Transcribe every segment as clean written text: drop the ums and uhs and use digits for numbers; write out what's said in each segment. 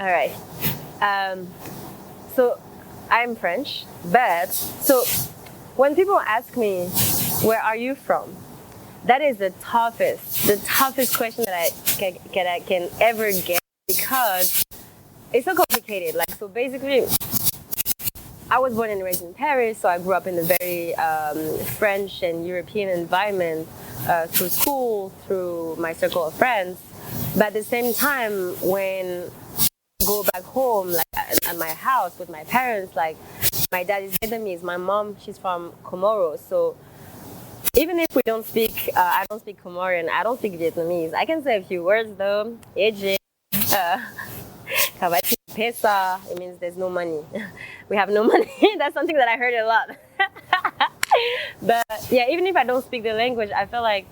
All right. Um, so I'm French, but so when people ask me, where are you from? That is the toughest question that I can ever get because it's so complicated. Like, so basically, I was born and raised in Paris, so I grew up in a very French and European environment through school, through my circle of friends. But at the same time, when I go back home, like at my house with my parents, like my dad is Vietnamese, my mom, she's from Comoros. So even if we don't speak, I don't speak Comorian, I don't speak Vietnamese. I can say a few words though. Eje, Kawati Pesa, it means there's no money. We have no money. That's something that I heard a lot. But yeah, even if I don't speak the language, I feel like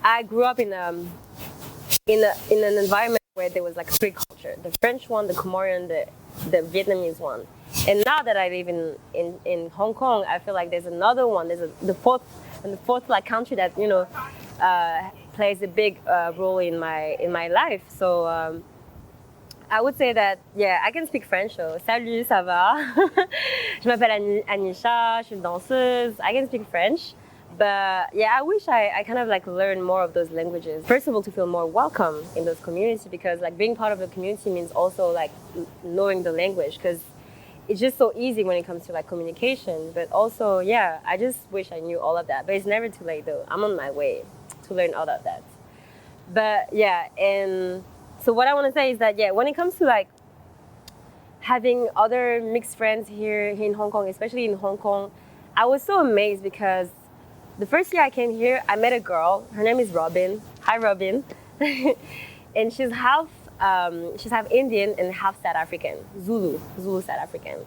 I grew up in an environment where there was like three cultures: the French one, the Comorian, the Vietnamese one. And now that I live in Hong Kong, I feel like there's another one. There's the fourth like country that plays a big role in my life. So I would say that yeah, I can speak French. So salut, ça va? Je m'appelle Anisha. Je suis danseuse. I can speak French. But yeah, I wish I kind of like learn more of those languages. First of all, to feel more welcome in those communities, because like being part of the community means also like knowing the language, because it's just so easy when it comes to like communication. But also, yeah, I just wish I knew all of that. But it's never too late though. I'm on my way to learn all of that. But yeah, and so what I want to say is that yeah, when it comes to like having other mixed friends here in Hong Kong, especially in Hong Kong, I was so amazed because the first year I came here, I met a girl. Her name is Robin. Hi, Robin. And she's half Indian and half South African, Zulu South African.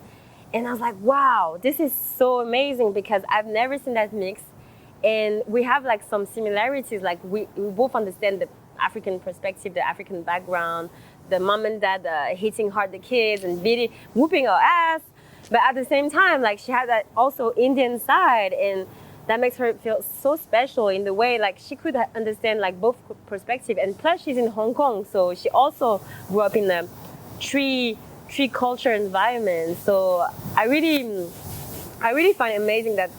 And I was like, wow, this is so amazing because I've never seen that mix. And we have like some similarities. Like we both understand the African perspective, the African background, the mom and dad hitting hard the kids and whooping our ass. But at the same time, like she had that also Indian side, and that makes her feel so special in the way like she could understand like both perspective. And plus she's in Hong Kong, so she also grew up in a tree culture environment. So I really find it amazing that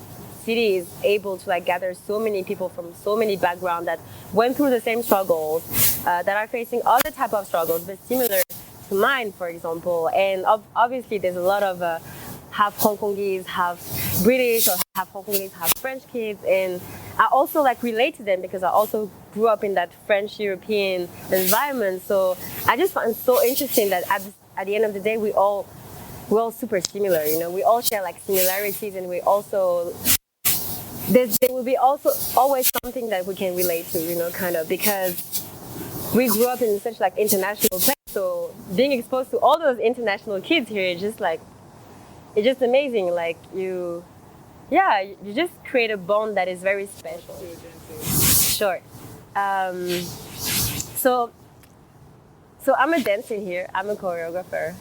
city is able to like gather so many people from so many backgrounds that went through the same struggles, that are facing other type of struggles but similar to mine, for example. And obviously there's a lot of half Hong Kongese, half British, or half Hong Kongese, half French kids. And I also like relate to them because I also grew up in that French European environment. So I just find it so interesting that at the end of the day, we're all super similar, you know. We all share like similarities, and we also there will be also always something that we can relate to, you know, kind of, because we grew up in such like international place. So being exposed to all those international kids here is just like, it's just amazing. Like you just create a bond that is very special. Sure. So I'm a dancer here. I'm a choreographer.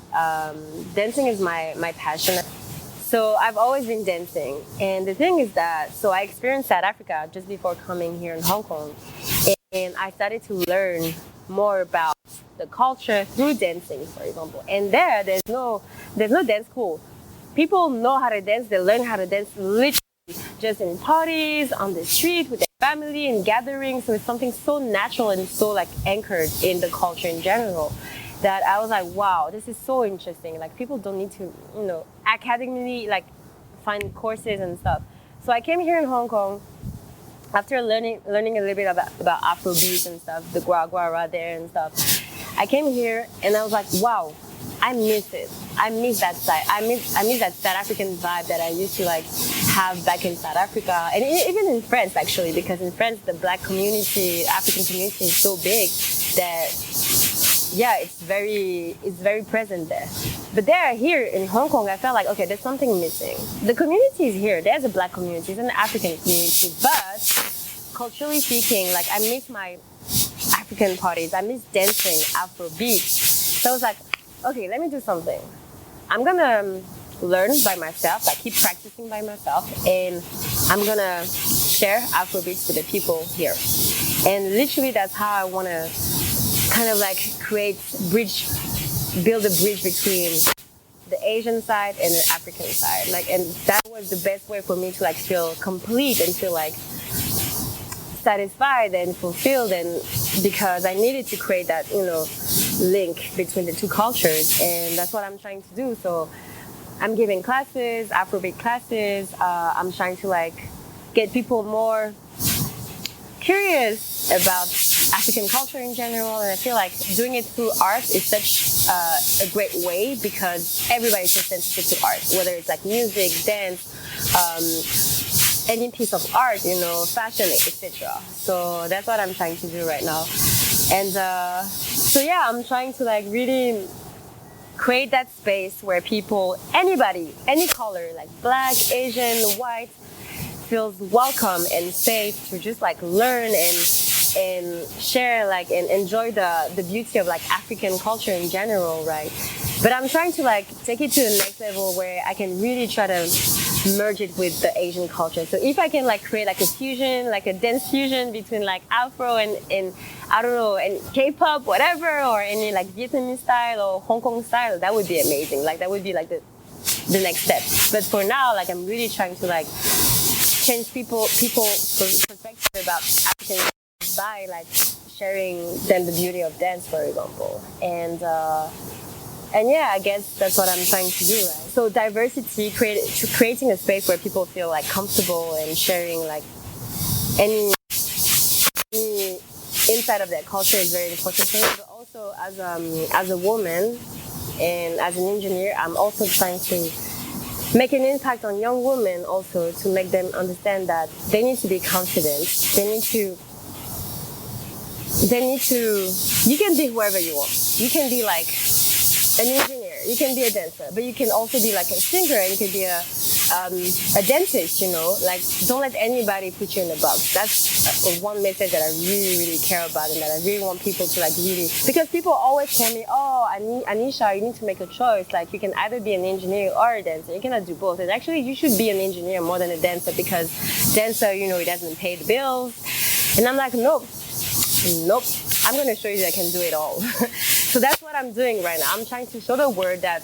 Dancing is my passion. So I've always been dancing. And the thing is that, so I experienced South Africa just before coming here in Hong Kong. And I started to learn more about the culture through dancing, for example. And there's no dance school. People know how to dance. They learn how to dance literally just in parties, on the street, with their family, in gatherings. So it's something so natural and so like anchored in the culture in general, that I was like, wow, this is so interesting. Like people don't need to, you know, academically like find courses and stuff. So I came here in Hong Kong after learning a little bit about afro-beats and stuff, the gua there and stuff. I came here and I was like, wow, I miss it. I miss that side. I miss that South African vibe that I used to like have back in South Africa, and even in France actually, because in France the Black community, African community is so big that yeah, it's very present there. But here in Hong Kong, I felt like okay, there's something missing. The community is here. There's a Black community, there's an African community, but culturally speaking, like I miss my African parties. I miss dancing Afrobeat. So I was like, okay, let me do something. I'm gonna learn by myself, like keep practicing by myself, and I'm gonna share Afrobeats with the people here. And literally that's how I wanna kind of like bridge build a bridge between the Asian side and the African side. Like, and that was the best way for me to like feel complete and feel like satisfied and fulfilled, and because I needed to create that, you know, link between the two cultures, and that's what I'm trying to do. So I'm giving classes, Afrobeat classes. I'm trying to like get people more curious about African culture in general, and I feel like doing it through art is such a great way, because everybody's so sensitive to art, whether it's like music, dance, any piece of art, you know, fashion, etc. So that's what I'm trying to do right now. And so yeah, I'm trying to like really create that space where people, anybody, any color, like black, Asian, white, feels welcome and safe to just like learn and share, like, and enjoy the beauty of like African culture in general, right? But I'm trying to like take it to the next level where I can really try to merge it with the Asian culture. So if I can like create like a fusion, like a dance fusion between like Afro and I don't know, and K-pop, whatever, or any like Vietnamese style or Hong Kong style, that would be amazing. Like that would be like the next step. But for now, like I'm really trying to like change people's perspective about African by like sharing them the beauty of dance, for example. And yeah, I guess that's what I'm trying to do, right? So diversity, creating a space where people feel like comfortable and sharing like any inside of their culture is very important for me. But also as a woman and as an engineer, I'm also trying to make an impact on young women also, to make them understand that they need to be confident. You can be whoever you want. You can be like an engineer, you can be a dancer, but you can also be like a singer, and you can be a dentist, you know. Like, don't let anybody put you in a box. That's one message that I really, really care about, and that I really want people to like really, because people always tell me, oh, Anisha, you need to make a choice. Like, you can either be an engineer or a dancer. You cannot do both. And actually, you should be an engineer more than a dancer, because dancer, you know, it doesn't pay the bills. And I'm like, nope. I'm going to show you that I can do it all. So that's what I'm doing right now. I'm trying to show the world that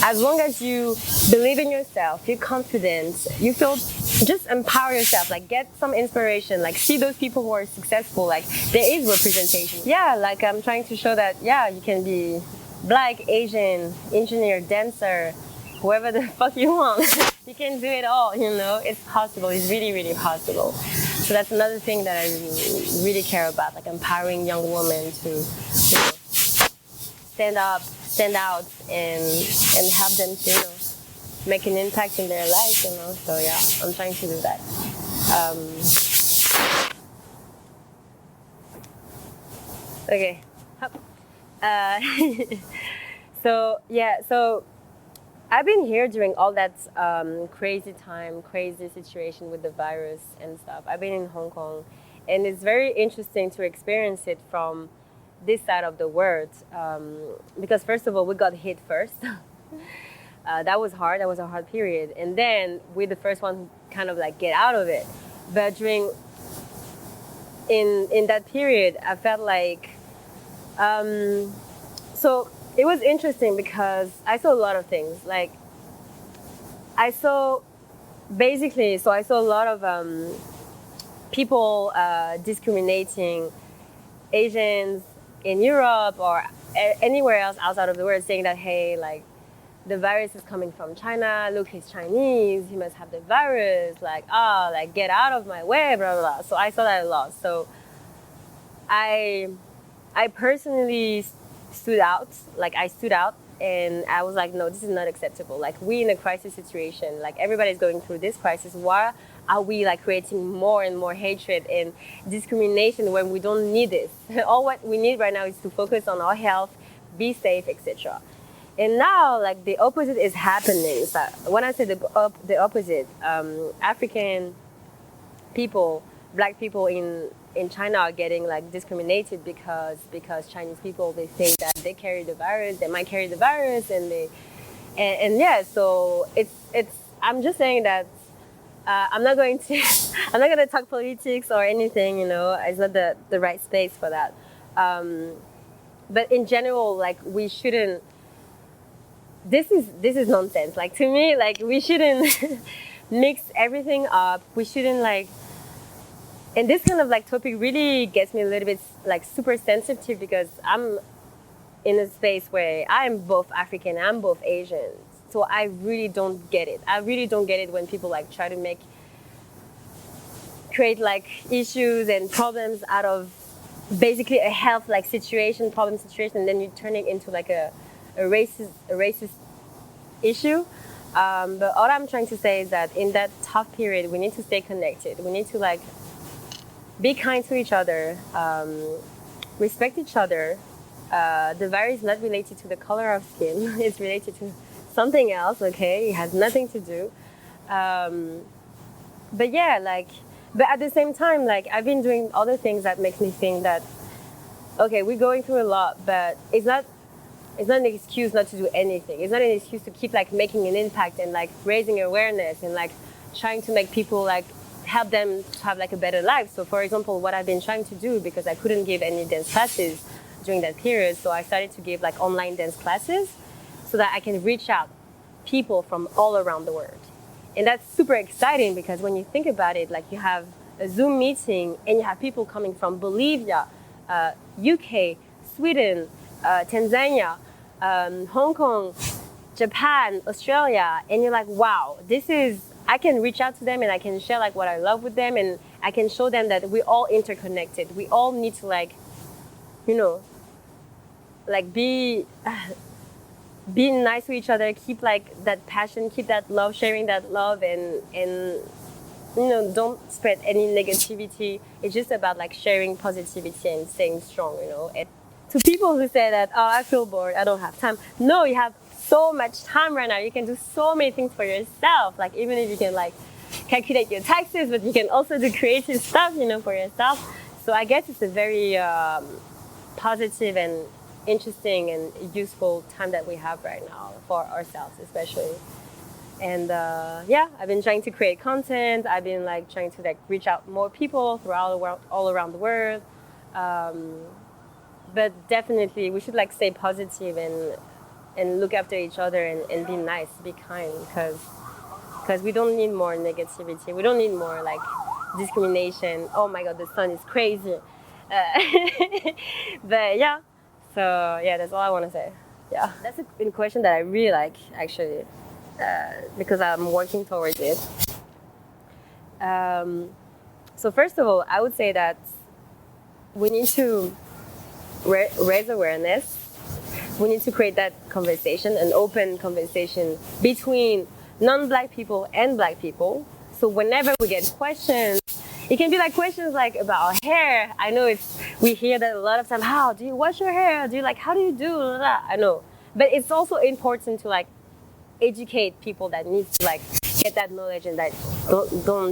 as long as you believe in yourself, you're confident, you feel, just empower yourself, like get some inspiration, like see those people who are successful, like there is representation. Yeah, like I'm trying to show that, yeah, you can be black, Asian, engineer, dancer, whoever the fuck you want. You can do it all, you know, it's possible, it's really, really possible. So that's another thing that I really care about, like empowering young women to, you know, stand out, and have them, you know, make an impact in their life, you know. So yeah, I'm trying to do that. Okay. So yeah, so I've been here during all that crazy situation with the virus and stuff. I've been in Hong Kong, and it's very interesting to experience it from this side of the world, because first of all, we got hit first. That was hard. That was a hard period, and then we're the first one who kind of like get out of it. But in that period, I felt like so. It was interesting because I saw a lot of things. Like, I saw a lot of people discriminating Asians in Europe or anywhere else outside of the world, saying that, hey, like, the virus is coming from China. Look, he's Chinese. He must have the virus. Like, like, get out of my way, blah, blah, blah. So I saw that a lot. So I personally stood out, and I was like, no, this is not acceptable. Like, we in a crisis situation, like everybody's going through this crisis. Why are we like creating more and more hatred and discrimination when we don't need this? All what we need right now is to focus on our health, be safe, etc. And now, like, the opposite is happening. So when I say the opposite, African people, black people in China are getting like discriminated because Chinese people, they think that they carry the virus, they might carry the virus, and yeah. So it's I'm just saying that I'm not going to talk politics or anything. You know, it's not the right space for that. But in general, like, we shouldn't this is nonsense. Like, to me, like, we shouldn't mix everything up. We shouldn't, like, and this kind of like topic really gets me a little bit like super sensitive, because I'm in a space where I'm both African, I'm both Asian. So I really don't get it. I really don't get it when people like try to create like issues and problems out of basically a health like problem situation, and then you turn it into like a racist issue. But all I'm trying to say is that in that tough period, we need to stay connected. We need to like be kind to each other, respect each other. The virus is not related to the color of skin. It's related to something else, okay? It has nothing to do. But yeah, like, but at the same time, like, I've been doing other things that makes me think that, okay, we're going through a lot, but it's not an excuse not to do anything. It's not an excuse to keep like making an impact and like raising awareness and like trying to make people like help them to have like a better life. So for example, what I've been trying to do, because I couldn't give any dance classes during that period, so I started to give like online dance classes so that I can reach out people from all around the world. And that's super exciting, because when you think about it, like, you have a Zoom meeting and you have people coming from Bolivia, UK, Sweden, Tanzania, Hong Kong, Japan, Australia, and you're like, wow, I can reach out to them and I can share like what I love with them, and I can show them that we're all interconnected. We all need to like, you know, like be nice to each other, keep like that passion, keep that love, sharing that love, and you know, don't spread any negativity. It's just about like sharing positivity and staying strong, you know. And to people who say that, oh, I feel bored, I don't have time. No, you have so much time right now. You can do so many things for yourself. Like, even if you can like calculate your taxes, but you can also do creative stuff, you know, for yourself. So I guess it's a very positive and interesting and useful time that we have right now for ourselves, especially. And yeah, I've been trying to create content. I've been like trying to like reach out more people throughout the world, all around the world. But definitely, we should like stay positive and look after each other and be nice, be kind, because we don't need more negativity. We don't need more like discrimination. Oh my God, the sun is crazy. But yeah, so yeah, that's all I want to say. Yeah, that's a question that I really like, actually, because I'm working towards it. So first of all, I would say that we need to raise awareness. We need to create that conversation, an open conversation between non-Black people and Black people. So whenever we get questions, it can be like questions like about hair. I know we hear that a lot of time. How do you wash your hair? How do you do that? I know, but it's also important to like educate people that need to like get that knowledge and that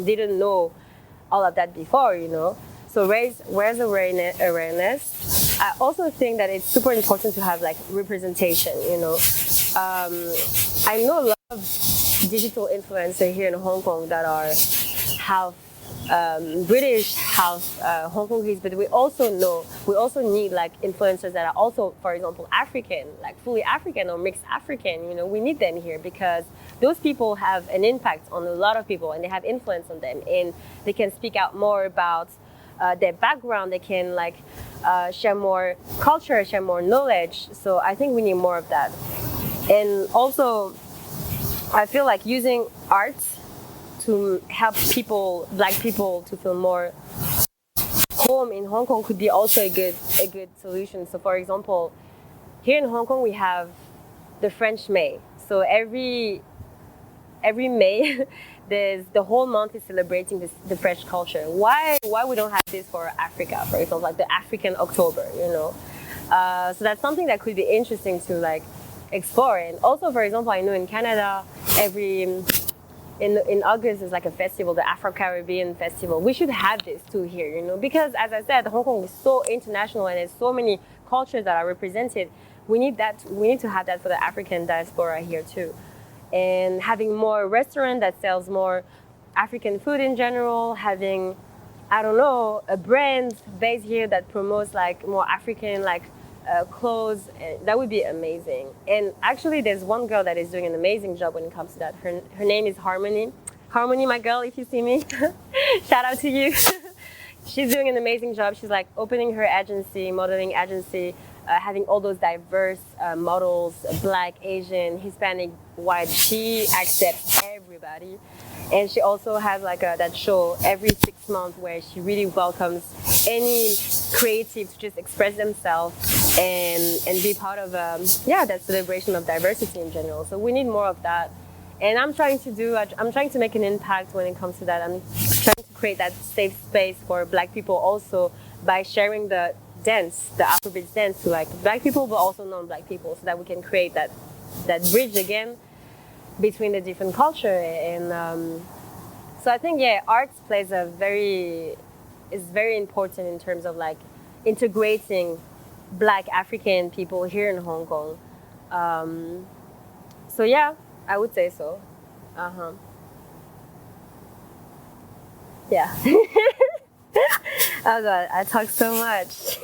didn't know all of that before, you know. So raise awareness. I also think that it's super important to have like representation, you know. I know a lot of digital influencers here in Hong Kong that are half British, half Hong Kongese, but we also need like influencers that are also, for example, African, like fully African or mixed African. You know, we need them here because those people have an impact on a lot of people and they have influence on them, and they can speak out more about their background. They can like share more culture, share more knowledge. So I think we need more of that. And also, I feel like using art to help people, Black people, to feel more home in Hong Kong could be also a good solution. So for example, here in Hong Kong we have the French May. So every May, the whole month is celebrating the French culture. Why we don't have this for Africa, for example, like the African October, you know? So that's something that could be interesting to like explore. And also, for example, I know in Canada, in August is like a festival, the Afro-Caribbean festival. We should have this too here, you know, because as I said, Hong Kong is so international and there's so many cultures that are represented. We need to have that for the African diaspora here too. And having more restaurant that sells more African food in general, having, I don't know, a brand based here that promotes like more African like clothes. That would be amazing. And actually, there's one girl that is doing an amazing job when it comes to that. Her name is Harmony. Harmony, my girl, if you see me, shout out to you. She's doing an amazing job. She's like opening her agency, modeling agency, having all those diverse models, Black, Asian, Hispanic, white. She accepts everybody. And she also has like that show every 6 months where she really welcomes any creative to just express themselves and be part of that celebration of diversity in general. So we need more of that. And I'm trying to make an impact when it comes to that. I'm trying to create that safe space for Black people also by sharing the dance, the Afrobeat dance to like Black people, but also non-Black people, so that we can create that bridge again between the different culture. And so I think, arts plays is very important in terms of like integrating Black African people here in Hong Kong. So yeah, I would say so. Yeah. Oh God, I talk so much.